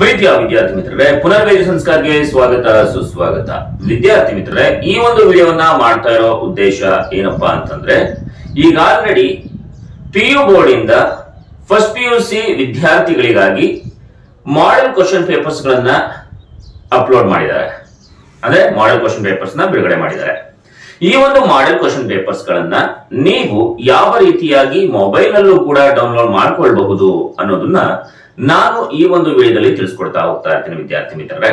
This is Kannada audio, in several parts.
ಪ್ರೀತಿಯ ವಿದ್ಯಾರ್ಥಿ ಮಿತ್ರರೇ, ಪುನರ್ವೇದಿ ಸಂಸ್ಕಾರಕ್ಕೆ ಸ್ವಾಗತ ಸುಸ್ವಾಗತ. ವಿದ್ಯಾರ್ಥಿ ಮಿತ್ರರೇ, ಈ ಒಂದು ವಿಡಿಯೋವನ್ನ ಮಾಡ್ತಾ ಇರೋ ಉದ್ದೇಶ ಏನಪ್ಪಾ ಅಂತಂದ್ರೆ, ಈಗ ಆಲ್ರೆಡಿ PU ಬೋರ್ಡ್ ಇಂದ ಫಸ್ಟ್ PUC ವಿದ್ಯಾರ್ಥಿಗಳಿಗಾಗಿ ಮಾಡೆಲ್ ಕ್ವಶನ್ ಪೇಪರ್ಸ್ ಗಳನ್ನ ಅಪ್ಲೋಡ್ ಮಾಡಿದ್ದಾರೆ. ಅಂದ್ರೆ ಮಾಡೆಲ್ ಕ್ವಶನ್ ಪೇಪರ್ಸ್ ನ ಬಿಡುಗಡೆ ಮಾಡಿದ್ದಾರೆ. ಈ ಒಂದು ಮಾಡೆಲ್ ಕ್ವಶನ್ ಪೇಪರ್ಸ್ ಗಳನ್ನ ನೀವು ಯಾವ ರೀತಿಯಾಗಿ ಮೊಬೈಲ್ ನಲ್ಲೂ ಕೂಡ ಡೌನ್ಲೋಡ್ ಮಾಡ್ಕೊಳ್ಬಹುದು ಅನ್ನೋದನ್ನ ನಾನು ಈ ಒಂದು ವಿಡಿಯೋದಲ್ಲಿ ತಿಳಿಸ್ಕೊಡ್ತಾ ಹೋಗ್ತಾ ಇರ್ತೀನಿ ವಿದ್ಯಾರ್ಥಿ ಮಿತ್ರರೇ.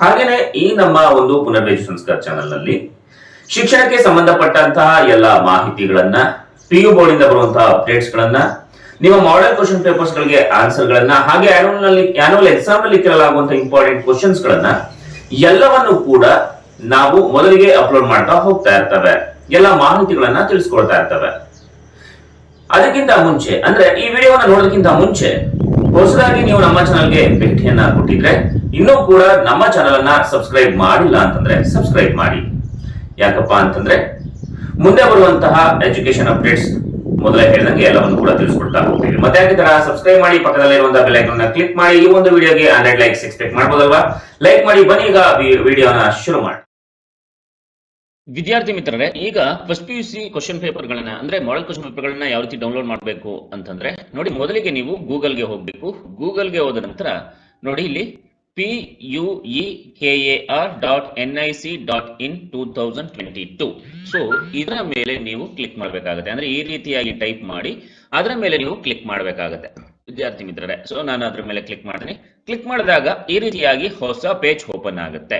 ಹಾಗೇನೆ ಈ ನಮ್ಮ ಒಂದು ಪುನರ್ವೇದಿ ಸಂಸ್ಕಾರ ಚಾನೆಲ್ ನಲ್ಲಿ ಶಿಕ್ಷಣಕ್ಕೆ ಸಂಬಂಧಪಟ್ಟಂತಹ ಎಲ್ಲ ಮಾಹಿತಿಗಳನ್ನ, PU ಬೋರ್ಡ್ ಇಂದ ಬರುವಂತಹ ಅಪ್ಡೇಟ್ಸ್ ಗಳನ್ನ, ನಿಮ್ಮ ಮಾಡೆಲ್ ಕ್ವಶನ್ ಪೇಪರ್ಸ್ ಗಳಿಗೆ ಆನ್ಸರ್ ಗಳನ್ನ, ಹಾಗೆ ಆನ್ಯುವಲ್ ಎಕ್ಸಾಮ್ ನಲ್ಲಿ ಕೇಳಲಾಗುವಂತಹ ಇಂಪಾರ್ಟೆಂಟ್ ಕ್ವಶನ್ಸ್ ಗಳನ್ನ ಎಲ್ಲವನ್ನು ಕೂಡ ನಾವು ಮೊದಲಿಗೆ ಅಪ್ಲೋಡ್ ಮಾಡ್ತಾ ಹೋಗ್ತಾ ಇರ್ತವೆ. ಎಲ್ಲ ಮಾಹಿತಿಗಳನ್ನ ತಿಳಿಸ್ಕೊಡ್ತಾ ಇರ್ತವೆ. ಅದಕ್ಕಿಂತ ಮುಂಚೆ ಅಂದ್ರೆ ಈ ವಿಡಿಯೋವನ್ನ ನೋಡೋದಕ್ಕಿಂತ ಮುಂಚೆ ಹೊಸದಾಗಿ ನೀವು ನಮ್ಮ ಚಾನಲ್ಗೆ ಭೇಟಿಯನ್ನ ಕೊಟ್ಟಿದ್ರೆ ಇನ್ನೂ ಕೂಡ ನಮ್ಮ ಚಾನಲ್ ಅನ್ನ ಸಬ್ಸ್ಕ್ರೈಬ್ ಮಾಡಿಲ್ಲ ಅಂತಂದ್ರೆ ಸಬ್ಸ್ಕ್ರೈಬ್ ಮಾಡಿ. ಯಾಕಪ್ಪ ಅಂತಂದ್ರೆ ಮುಂದೆ ಬರುವಂತಹ ಎಜುಕೇಶನ್ ಅಪ್ಡೇಟ್ಸ್ ಮೊದಲೇ ಹೇಳಿದಂಗೆ ಎಲ್ಲವನ್ನು ಕೂಡ ತಿಳಿಸ್ಕೊಡ್ತಾ ಹೋಗ್ತೀವಿ. ಮತ್ತೆ ಯಾಕೆ ತರ ಸಬ್ಸ್ಕ್ರೈಬ್ ಮಾಡಿ, ಪಕ್ಕದಲ್ಲಿರುವಂತಹ ಬೆಲ್ ಐಕಾನ್ ಅನ್ನ ಕ್ಲಿಕ್ ಮಾಡಿ. ಈ ಒಂದು ವಿಡಿಯೋಗೆ 100 ಲೈಕ್ಸ್ ಎಕ್ಸ್ಪೆಕ್ಟ್ ಮಾಡಬಹುದಲ್ವಾ? ಲೈಕ್ ಮಾಡಿ. ಬನ್ನಿ ಈಗ ವಿಡಿಯೋನ ಶುರು ಮಾಡಿ. ವಿದ್ಯಾರ್ಥಿ ಮಿತ್ರರೇ, ಈಗ ಫಸ್ಟ್ PUC ಕ್ವಶನ್ ಪೇಪರ್ ಗಳನ್ನ ಅಂದ್ರೆ ಮಾಡೆಲ್ ಕ್ವಶನ್ ಪೇಪರ್ ಗಳನ್ನ ಯಾವ ರೀತಿ ಡೌನ್ಲೋಡ್ ಮಾಡಬೇಕು ಅಂತಂದ್ರೆ, ನೋಡಿ ಮೊದಲಿಗೆ ನೀವು ಗೂಗಲ್ಗೆ ಹೋಗ್ಬೇಕು. ಗೂಗಲ್ಗೆ ಹೋದ ನಂತರ ನೋಡಿ ಇಲ್ಲಿ puekar.nic.in 2022. ಸೊ ಇದರ ಮೇಲೆ ನೀವು ಕ್ಲಿಕ್ ಮಾಡಬೇಕಾಗುತ್ತೆ. ಅಂದ್ರೆ ಈ ರೀತಿಯಾಗಿ ಟೈಪ್ ಮಾಡಿ ಅದರ ಮೇಲೆ ನೀವು ಕ್ಲಿಕ್ ಮಾಡಬೇಕಾಗುತ್ತೆ ವಿದ್ಯಾರ್ಥಿ ಮಿತ್ರರೇ. ಸೊ ನಾನು ಅದ್ರ ಮೇಲೆ ಕ್ಲಿಕ್ ಮಾಡ್ತೀನಿ. ಕ್ಲಿಕ್ ಮಾಡಿದಾಗ ಈ ರೀತಿಯಾಗಿ ಹೊಸ ಪೇಜ್ ಓಪನ್ ಆಗುತ್ತೆ.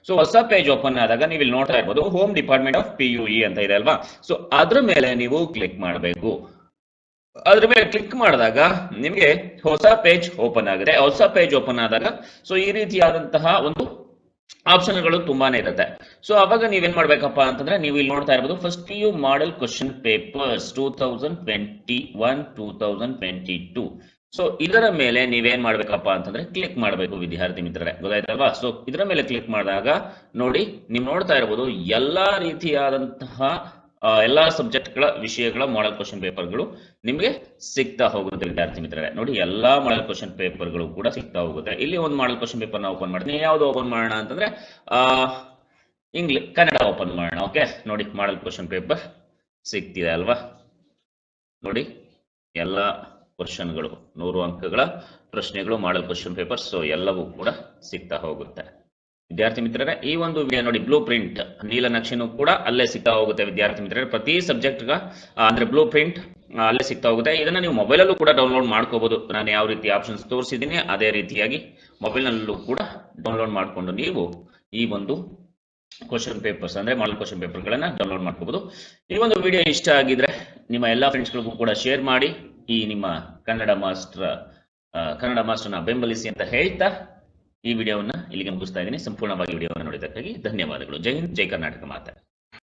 ಸೊ ಹೊಸ ಪೇಜ್ ಓಪನ್ ಆದಾಗ ನೀವು ಇಲ್ಲಿ ನೋಡ್ತಾ ಇರ್ಬೋದು, ಹೋಮ್ ಡಿಪಾರ್ಟ್ಮೆಂಟ್ ಆಫ್ PUE ಅಂತ ಇದೆ ಅಲ್ವಾ? ಸೊ ಅದ್ರ ಮೇಲೆ ನೀವು ಕ್ಲಿಕ್ ಮಾಡಬೇಕು. ಅದ್ರ ಮೇಲೆ ಕ್ಲಿಕ್ ಮಾಡಿದಾಗ ನಿಮಗೆ ಹೊಸ ಪೇಜ್ ಓಪನ್ ಆಗುತ್ತೆ. ಹೊಸ ಪೇಜ್ ಓಪನ್ ಆದಾಗ ಸೊ ಈ ರೀತಿಯಾದಂತಹ ಒಂದು ಆಪ್ಷನ್ಗಳು ತುಂಬಾನೇ ಇರುತ್ತೆ. ಸೊ ಅವಾಗ ನೀವೇನ್ ಮಾಡ್ಬೇಕಪ್ಪ ಅಂತಂದ್ರೆ, ನೀವು ಇಲ್ಲಿ ನೋಡ್ತಾ ಇರ್ಬೋದು first PU model question papers 2021-2022. So ಇದರ ಮೇಲೆ ನೀವೇನ್ ಮಾಡ್ಬೇಕಪ್ಪ ಅಂತಂದ್ರೆ ಕ್ಲಿಕ್ ಮಾಡಬೇಕು ವಿದ್ಯಾರ್ಥಿ ಮಿತ್ರರೇ, ಗೊತ್ತಾಯ್ತಲ್ವಾ? ಸೊ ಇದರ ಮೇಲೆ ಕ್ಲಿಕ್ ಮಾಡಿದಾಗ ನೋಡಿ ನೀವು ನೋಡ್ತಾ ಇರಬಹುದು ಎಲ್ಲಾ ರೀತಿಯಾದಂತಹ ಎಲ್ಲಾ ಸಬ್ಜೆಕ್ಟ್ಗಳ ವಿಷಯಗಳ ಮಾಡೆಲ್ ಕ್ವಶನ್ ಪೇಪರ್ಗಳು ನಿಮಗೆ ಸಿಗ್ತಾ ಹೋಗುತ್ತೆ ವಿದ್ಯಾರ್ಥಿ ಮಿತ್ರರೇ. ನೋಡಿ ಎಲ್ಲಾ ಮಾಡೆಲ್ ಕ್ವಶನ್ ಪೇಪರ್ಗಳು ಕೂಡ ಸಿಗ್ತಾ ಹೋಗುತ್ತೆ. ಇಲ್ಲಿ ಒಂದು ಮಾಡೆಲ್ ಕ್ವಶನ್ ಪೇಪರ್ ನ ಓಪನ್ ಮಾಡ್ತೀನಿ. ಯಾವ್ದು ಓಪನ್ ಮಾಡೋಣ ಅಂತಂದ್ರೆ ಕನ್ನಡ ಓಪನ್ ಮಾಡೋಣ. ಓಕೆ, ನೋಡಿ ಮಾಡೆಲ್ ಕ್ವಶನ್ ಪೇಪರ್ ಸಿಗ್ತಿದೆ ಅಲ್ವಾ? ನೋಡಿ ಎಲ್ಲ ಕ್ವಶನ್ಗಳು 100 ಅಂಕಗಳ ಪ್ರಶ್ನೆಗಳು ಮಾಡೆಲ್ ಕ್ವಶನ್ ಪೇಪರ್. ಸೊ ಎಲ್ಲವೂ ಕೂಡ ಸಿಗ್ತಾ ಹೋಗುತ್ತೆ ವಿದ್ಯಾರ್ಥಿ ಮಿತ್ರರೇ. ಈ ಒಂದು ವಿಡಿಯೋ ನೋಡಿ, ಬ್ಲೂ ಪ್ರಿಂಟ್ ನೀಲನಕ್ಷೆನೂ ಕೂಡ ಅಲ್ಲೇ ಸಿಗ್ತಾ ಹೋಗುತ್ತೆ ವಿದ್ಯಾರ್ಥಿ ಮಿತ್ರರೇ. ಪ್ರತಿ ಸಬ್ಜೆಕ್ಟ್ ಅಂದ್ರೆ ಬ್ಲೂ ಪ್ರಿಂಟ್ ಅಲ್ಲೇ ಸಿಗ್ತಾ ಹೋಗುತ್ತೆ. ಇದನ್ನ ನೀವು ಮೊಬೈಲ್ ಅಲ್ಲೂ ಕೂಡ ಡೌನ್ಲೋಡ್ ಮಾಡ್ಕೋಬಹುದು. ನಾನು ಯಾವ ರೀತಿ ಆಪ್ಷನ್ಸ್ ತೋರಿಸಿದ್ದೀನಿ ಅದೇ ರೀತಿಯಾಗಿ ಮೊಬೈಲ್ ನಲ್ಲೂ ಕೂಡ ಡೌನ್ಲೋಡ್ ಮಾಡಿಕೊಂಡು ನೀವು ಈ ಒಂದು ಕ್ವಶನ್ ಪೇಪರ್ಸ್ ಅಂದ್ರೆ ಮಾಡೆಲ್ ಕ್ವಶನ್ ಪೇಪರ್ ಗಳನ್ನ ಡೌನ್ಲೋಡ್ ಮಾಡ್ಕೋಬಹುದು. ಈ ಒಂದು ವಿಡಿಯೋ ಇಷ್ಟ ಆಗಿದ್ರೆ ನಿಮ್ಮ ಎಲ್ಲಾ ಫ್ರೆಂಡ್ಸ್ಗಳಿಗೂ ಕೂಡ ಶೇರ್ ಮಾಡಿ. ಈ ನಿಮ್ಮ ಕನ್ನಡ ಮಾಸ್ಟರ್ನ ಬೆಂಬಲಿಸಿ ಅಂತ ಹೇಳ್ತಾ ಈ ವಿಡಿಯೋವನ್ನ ಇಲ್ಲಿಗೆ ಮುಗಿಸ್ತಾ ಇದ್ದೀನಿ. ಸಂಪೂರ್ಣವಾಗಿ ವಿಡಿಯೋವನ್ನು ನೋಡಿದ್ದಕ್ಕಾಗಿ ಧನ್ಯವಾದಗಳು. ಜೈ ಹಿಂದ್, ಜೈ ಕರ್ನಾಟಕ ಮಾತೆ.